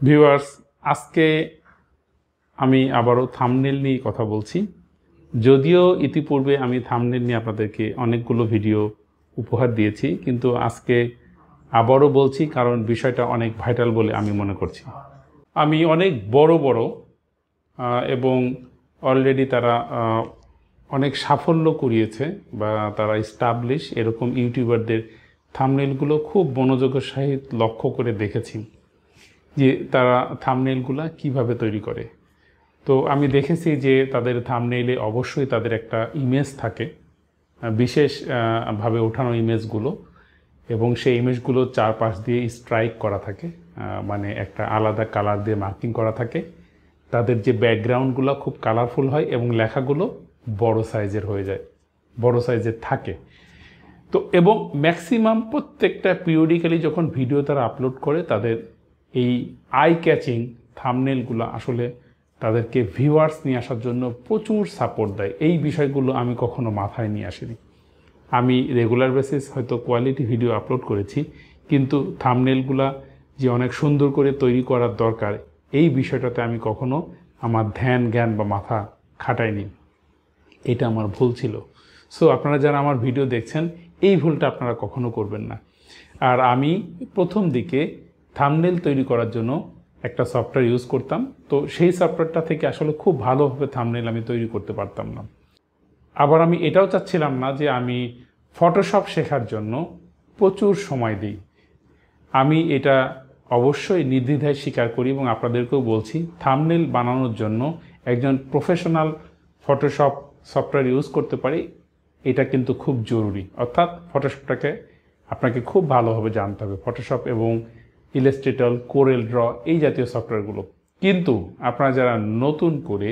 Viewers, আজকে আমি আবারও থাম্বনেল নিয়ে কথা বলছি। যদিও ইতিপূর্বে আমি থাম্বনেল নিয়ে আপনাদেরকে অনেকগুলো ভিডিও উপহার দিয়েছি, কিন্তু আজকে আবারও বলছি কারণ বিষয়টা অনেক ভাইটাল বলে আমি মনে করছি। আমি অনেক বড় এবং অলরেডি তারা অনেক সাফল্য কুড়িয়েছে বা তারা এস্টাবলিশ এরকম ইউটিউবারদের থাম্বনেলগুলো খুব মনোযোগের সহিত লক্ষ্য করে দেখেছি যে তারা থাম্বনেলগুলো কিভাবে তৈরি করে। তো আমি দেখেছি যে তাদের থাম্বনেইলে অবশ্যই তাদের একটা ইমেজ থাকে, বিশেষভাবে ওঠানো ইমেজগুলো, এবং সেই ইমেজগুলো চারপাশ দিয়ে স্ট্রাইক করা থাকে, মানে একটা আলাদা কালার দিয়ে মার্কিং করা থাকে। তাদের যে ব্যাকগ্রাউন্ডগুলো খুব কালারফুল হয় এবং লেখাগুলো বড় সাইজের হয়ে যায়, বড় সাইজের থাকে। তো এবং ম্যাক্সিমাম প্রত্যেকটা পিরিয়ডিক্যালি যখন ভিডিও তারা আপলোড করে, তাদের এই আই ক্যাচিং থাম্বনেলগুলো আসলে তাদেরকে ভিউয়ার্স নিয়ে আসার জন্য প্রচুর সাপোর্ট দেয়। এই বিষয়গুলো আমি কখনো মাথায় নিয়ে আসিনি। আমি রেগুলার বেসিস হয়তো কোয়ালিটি ভিডিও আপলোড করেছি, কিন্তু থাম্বনেলগুলো যে অনেক সুন্দর করে তৈরি করার দরকার, এই বিষয়টাতে আমি কখনো আমার ধ্যান জ্ঞান বা মাথা খাটাইনি। এটা আমার ভুল ছিল। সো আপনারা যারা আমার ভিডিও দেখছেন, এই ভুলটা আপনারা কখনো করবেন না। আর আমি প্রথম দিকে থাম্বনেল তৈরি করার জন্য একটা সফটওয়্যার ইউজ করতাম, তো সেই সফটওয়্যারটা থেকে আসলে খুব ভালোভাবে থাম্বনেল আমি তৈরি করতে পারতাম না। আবার আমি এটাও চাচ্ছিলাম না যে আমি ফটোশপ শেখার জন্য প্রচুর সময় দিই। আমি এটা অবশ্যই নির্দ্বিধায় স্বীকার করি এবং আপনাদেরকেও বলছি, থাম্বনেল বানানোর জন্য একজন প্রফেশনাল ফটোশপ সফটওয়্যার ইউজ করতে পারি, এটা কিন্তু খুব জরুরি। অর্থাৎ ফটোশপটাকে আপনাকে খুব ভালোভাবে জানতে হবে, ফটোশপ এবং ইলাস্ট্রেটর, কোরেল ড্র, এই জাতীয় সফটওয়্যারগুলো। কিন্তু আপনারা যারা নতুন করে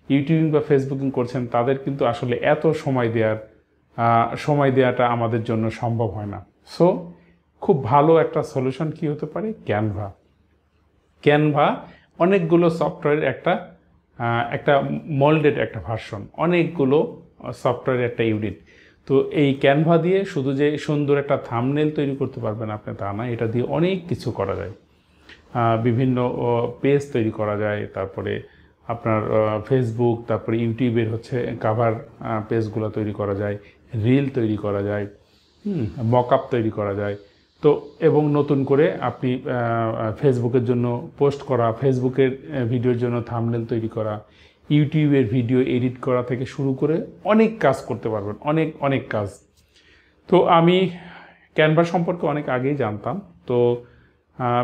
ইউটিউবিং বা ফেসবুকিং করছেন, তাদের কিন্তু আসলে এত সময় দেওয়াটা আমাদের জন্য সম্ভব হয় না। সো খুব ভালো একটা সলিউশন কি হতে পারে? ক্যানভা অনেকগুলো সফটওয়্যারের একটা মোল্ডেড একটা ভার্সন, অনেকগুলো সফটওয়্যারের একটা ইউনিট। তো এই ক্যানভা দিয়ে শুধু যে সুন্দর একটা থাম্বনেল তৈরি করতে পারবেন আপনি তা না, এটা দিয়ে অনেক কিছু করা যায়। বিভিন্ন পেজ তৈরি করা যায়, তারপরে আপনার ফেসবুক, তারপরে ইউটিউবের কাভার পেজগুলো তৈরি করা যায়, রিল তৈরি করা যায়, মকআপ তৈরি করা যায়। তো এবং নতুন করে আপনি ফেসবুকের জন্য পোস্ট করা, ফেসবুকের ভিডিওর জন্য থাম্বনেল তৈরি করা, ইউটিউবের ভিডিও এডিট করা থেকে শুরু করে অনেক কাজ করতে পারবেন, অনেক কাজ। তো আমি ক্যানভা সম্পর্কে অনেক আগেই জানতাম। তো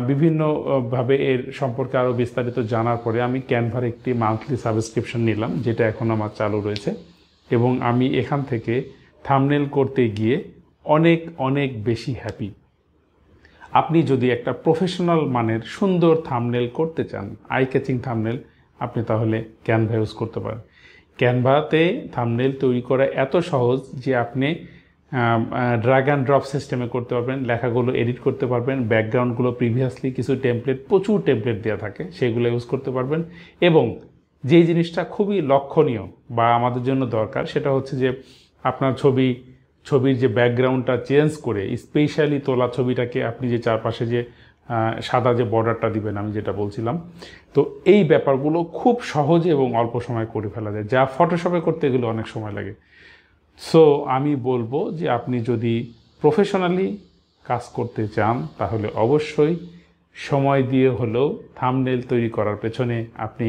বিভিন্নভাবে এর সম্পর্কে আরও বিস্তারিত জানার পরে আমি ক্যানভার একটি মান্থলি সাবস্ক্রিপশন নিলাম, যেটা এখন আমার চালু রয়েছে। এবং আমি এখান থেকে থাম্বনেল করতে গিয়ে অনেক বেশি হ্যাপি। আপনি যদি একটা প্রফেশনাল মানের সুন্দর থাম্বনেল করতে চান, আই ক্যাচিং থাম্বনেল, আপনি তাহলে ক্যানভা ইউজ করতে পারেন। ক্যানভাতে থাম্বনেল তৈরি করা এত সহজ যে আপনি ড্র্যাগ অ্যান্ড ড্রপ সিস্টেমে করতে পারবেন, লেখাগুলো এডিট করতে পারবেন, ব্যাকগ্রাউন্ডগুলো প্রিভিয়াসলি কিছু প্রচুর টেমপ্লেট দেওয়া থাকে, সেগুলো ইউজ করতে পারবেন। এবং যেই জিনিসটা খুবই লক্ষণীয় বা আমাদের জন্য দরকার, সেটা হচ্ছে যে আপনার ছবির যে ব্যাকগ্রাউন্ডটা চেঞ্জ করে স্পেশালি তোলা ছবিটাকে আপনি যে চারপাশে যে সাদা যে বর্ডারটা দিবেন, আমি যেটা বলছিলাম, তো এই ব্যাপারগুলো খুব সহজে এবং অল্প সময় করে ফেলা যায়, যা ফটোশপে করতে গেলে অনেক সময় লাগে। সো আমি বলবো যে আপনি যদি প্রফেশনালি কাজ করতে চান, তাহলে অবশ্যই সময় দিয়ে হলেও থাম্বনেল তৈরি করার পেছনে আপনি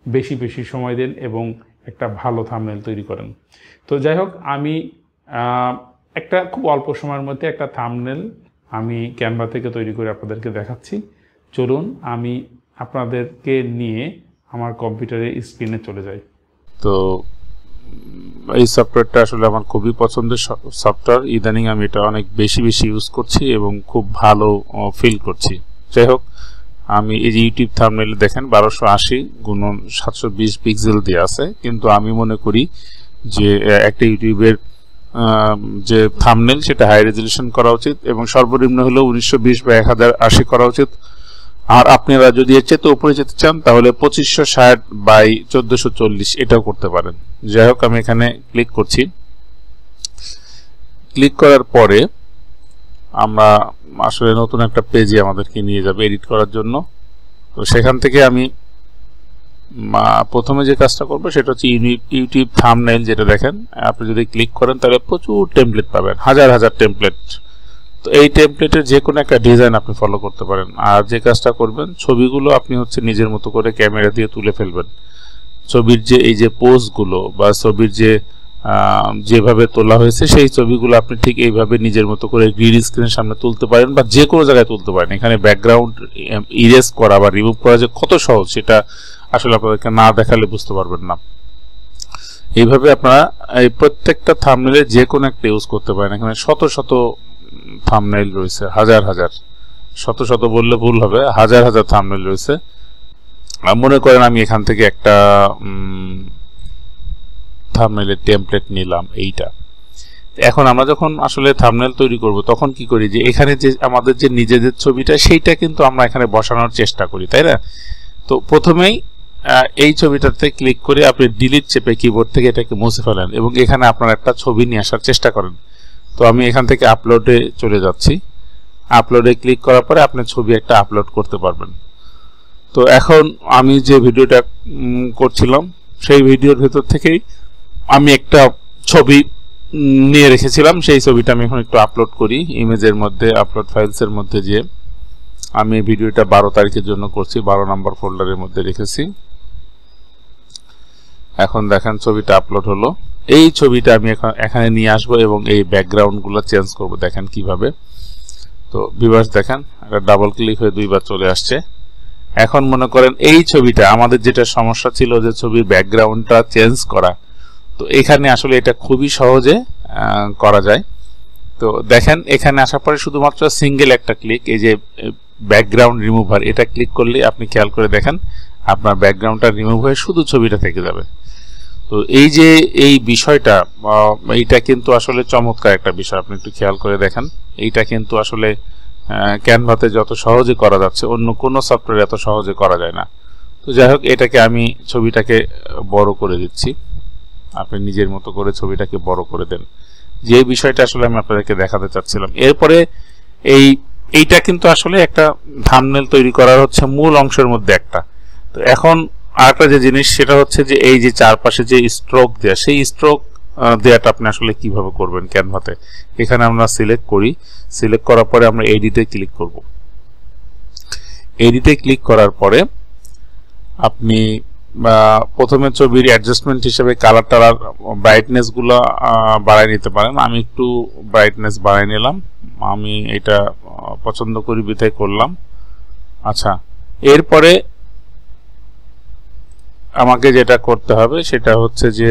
বেশি সময় দেন এবং একটা ভালো থাম্বনেল তৈরি করেন। তো যাই হোক, আমি একটা খুব অল্প সময়ের মধ্যে একটা থাম্বনেল আমি ক্যানভা থেকে তৈরি করে আপনাদেরকে দেখাচ্ছি। চলুন আমি আপনাদেরকে নিয়ে আমার কম্পিউটারের স্ক্রিনে চলে যাই। তো এই সফটওয়্যারটা আসলে আমার খুবই পছন্দের সফটওয়্যার। ইদানিং আমি এটা অনেক বেশি ইউজ করছি এবং খুব ভালো ফিল করছি। যাই হোক, আমি এই যে ইউটিউব থাম্বনেলে দেখেন 1280x720 পিক্সেল দিয়ে আছে, কিন্তু আমি মনে করি যে একটা ইউটিউবের যে থাম্বনেল সেটা হাই রেজলিউশন করা উচিত এবং সর্বনিম্ন হলেও 1920x1080 করা উচিত। আর আপনারা যদি এর চেয়ে উপরে যেতে চান, তাহলে 2560x1440 এটাও করতে পারেন। যাই হোক, আমি এখানে ক্লিক করছি। ক্লিক করার পরে আমরা আসলে নতুন একটা পেজে আমাদেরকে নিয়ে যাবে এডিট করার জন্য। তো সেখান থেকে আমি প্রথমে যে কাজটা করবো সেটা হচ্ছে ইউটিউব থাম্বনেইল, যেটা দেখেন আপনি যদি ক্লিক করেন তাহলে প্রচুর টেমপ্লেট পাবেন, হাজার হাজার টেমপ্লেট। তো এই টেমপ্লেটের যে কোনো একটা ডিজাইন আপনি ফলো করতে পারেন। আর যে কাজটা করবেন, ছবিগুলো আপনি হচ্ছে নিজের মতো করে ক্যামেরা দিয়ে তুলে ফেলবেন। ছবির যে এই যে পোজগুলো বা ছবির যে যেভাবে তোলা হয়েছে সেই ছবিগুলো আপনি ঠিক এইভাবে নিজের মতো করে গ্রিন স্ক্রিনের সামনে তুলতে পারেন বা যে কোনো জায়গায় তুলতে পারেন। এখানে ব্যাকগ্রাউন্ড ইরেজ করা বা রিমুভ করা যে কত সহজ সেটা আসলে আপনাদেরকে না দেখালে বুঝতে পারবেন না। এইভাবে আপনারা এই প্রত্যেকটা থাম্বনেইলে যে কোনো একটা ইউজ করতে পারেন। এখানে শত শত থাম্বনেইল রয়েছে, হাজার হাজার, শত শত বললে ভুল হবে, হাজার হাজার থাম্বনেইল রয়েছে। মনে করেন আমি এখান থেকে একটা থাম্বনেইলের টেমপ্লেট নিলাম এইটা। এখন আমরা যখন আসলে থাম্বনেইল তৈরি করব তখন কি করি, যে এখানে যে আমাদের যে নিজেদের ছবিটা সেইটা কিন্তু আমরা এখানে বসানোর চেষ্টা করি, তাই না? তো প্রথমেই এই ছবিটাতে ক্লিক করে আপনি ডিলিট চেপে কিবোর্ড থেকে এটাকে মুছে ফেলেন এবং এখানে আপনার একটা ছবি নিয়ে আসার চেষ্টা করেন। তো আমি এখান থেকে আপলোডে চলে যাচ্ছি। আপলোডে ক্লিক করার পরে আপনি ছবি একটা আপলোড করতে পারবেন। তো এখন আমি যে ভিডিওটা করছিলাম সেই ভিডিওর ভেতর থেকেই আমি একটা ছবি নিয়ে রেখেছিলাম, সেই ছবিটা আমি এখন একটু আপলোড করি ইমেজের মধ্যে, আপলোড ফাইলসের মধ্যে। যে আমি ভিডিওটা 12 তারিখের জন্য করছি, 12 নম্বর ফোল্ডারের মধ্যে রেখেছি। এখন দেখেন ছবিটা আপলোড হলো। এই ছবিটা আমি এখন এখানে নিয়ে আসবো এবং এই ব্যাকগ্রাউন্ডগুলো চেঞ্জ করব। দেখেন কিভাবে। তো ভিউয়ার্স দেখেন, এটা ডাবল ক্লিক হয়ে দুইবার চলে আসছে। এখন মনে করেন এই ছবিটা আমাদের যেটা সমস্যা ছিল যে ছবির ব্যাকগ্রাউন্ডটা চেঞ্জ করা, তো এখানে আসলে এটা খুবই সহজে করা যায়। তো দেখেন এখানে আসার পরে শুধুমাত্র সিঙ্গেল একটা ক্লিক, এই যে ব্যাকগ্রাউন্ড রিমুভার, এটা ক্লিক করলে আপনি খেয়াল করে দেখেন আপনার ব্যাকগ্রাউন্ডটা রিমুভ হয়ে শুধু ছবিটা থেকে যাবে। তো এই যে এই বিষয়টা, এইটা কিন্তু আসলে চমৎকার একটা বিষয়। আপনি একটু খেয়াল করে দেখেন, এইটা কিন্তু আসলে ক্যানভাতে যত সহজে করা যাচ্ছে অন্য কোনো সফটওয়্যারে এত সহজে করা যায় না। তো যাই হোক, এটাকে আমি ছবিটাকে বড় করে দিচ্ছি। আপনি নিজের মতো করে ছবিটাকে বড় করে দেন, যে বিষয়টা আসলে আমি আপনাদেরকে দেখাতে চাচ্ছিলাম। এরপরে এইটা কিন্তু আসলে একটা থাম্বনেইল তৈরি করার হচ্ছে মূল অংশের মধ্যে একটা। তো এখন আরেকটা যে জিনিস সেটা হচ্ছে যে এই যে চারপাশে যে স্ট্রোক দেয়া, সেই স্ট্রোক দেয়াটা আপনি আসলে কিভাবে করবেন ক্যানভাতে। এখানে আমরা সিলেক্ট করি, সিলেক্ট করার পরে আমরা এডিটে ক্লিক করব। এডিটে ক্লিক করার পরে আপনি প্রথমে ছবির অ্যাডজাস্টমেন্ট হিসেবে কালার টালার ব্রাইটনেস গুলো বাড়াই নিতে পারেন। আমি একটু ব্রাইটনেস বাড়াই নিলাম, আমি এটা পছন্দ করি বিধায় করলাম। আচ্ছা, এরপরে আমাকে যেটা করতে হবে সেটা হচ্ছে যে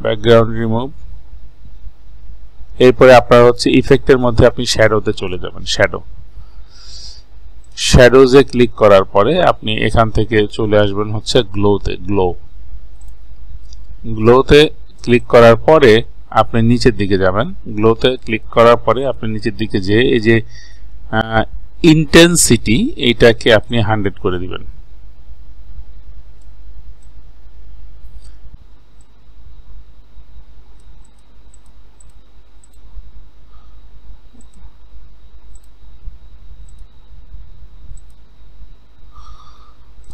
ব্যাকগ্রাউন্ড রিমুভ। এরপরে আপনার হচ্ছে ইফেক্টের মধ্যে আপনি শ্যাডোতে চলে যাবেন। শ্যাডোজে ক্লিক করার পরে আপনি এখান থেকে চলে আসবেন হচ্ছে গ্লোতে। গ্লোতে ক্লিক করার পরে আপনি নিচের দিকে যাবেন। গ্লোতে ক্লিক করার পরে আপনি নিচের দিকে যেয়ে এই যে ইন্টেন্সিটি, এইটাকে আপনি 100 করে দিবেন।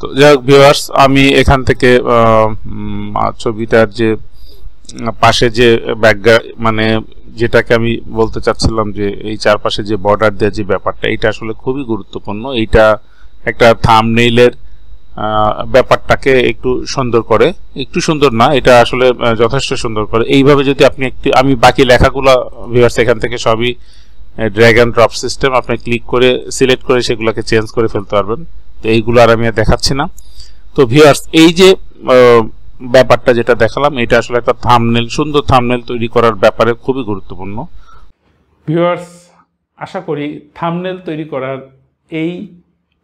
তো যাই হোক ভিউয়ার্স, আমি এখান থেকে ছবিটার যে পাশে যে ব্যাকগ্রাউন্ড, মানে যেটাকে আমি বলতে চাচ্ছিলাম যে এই চারপাশে যে বর্ডার দেওয়ার যে ব্যাপারটা, এটা আসলে খুবই গুরুত্বপূর্ণ। এইটা একটা থাম্বনেইলের ব্যাপারটাকে একটু সুন্দর করে, একটু সুন্দর না, এটা আসলে যথেষ্ট সুন্দর করে। এইভাবে যদি আপনি আমি বাকি লেখাগুলো ভিউয়ার্স এখান থেকে সবই ড্র্যাগ অ্যান্ড ড্রপ সিস্টেম, আপনি ক্লিক করে সিলেক্ট করে সেগুলোকে চেঞ্জ করে ফেলতে পারবেন। তো এইগুলো আর আমি দেখাচ্ছি না। তো ভিউয়ার্স, এই যে ব্যাপারটা যেটা দেখালাম, এটা আসলে একটা থাম্বনেইল, সুন্দর থাম্বনেইল তৈরি করার ব্যাপারে খুবই গুরুত্বপূর্ণ। ভিউয়ার্স, আশা করি থাম্বনেইল তৈরি করার এই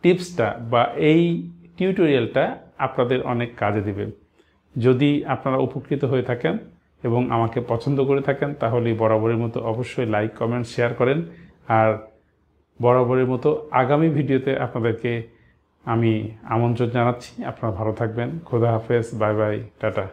টিপসটা বা এই টিউটোরিয়ালটা আপনাদের অনেক কাজে দিবে। যদি আপনারা উপকৃত হয়ে থাকেন এবং আমাকে পছন্দ করে থাকেন, তাহলে বরাবরের মতো অবশ্যই লাইক, কমেন্ট, শেয়ার করেন। আর বরাবরের মতো আগামী ভিডিওতে আপনাদেরকে আমি আমন্ত্রণ জানাচ্ছি। আপনারা ভালো থাকবেন। খোদা হাফেজ, বাই বাই, টাটা।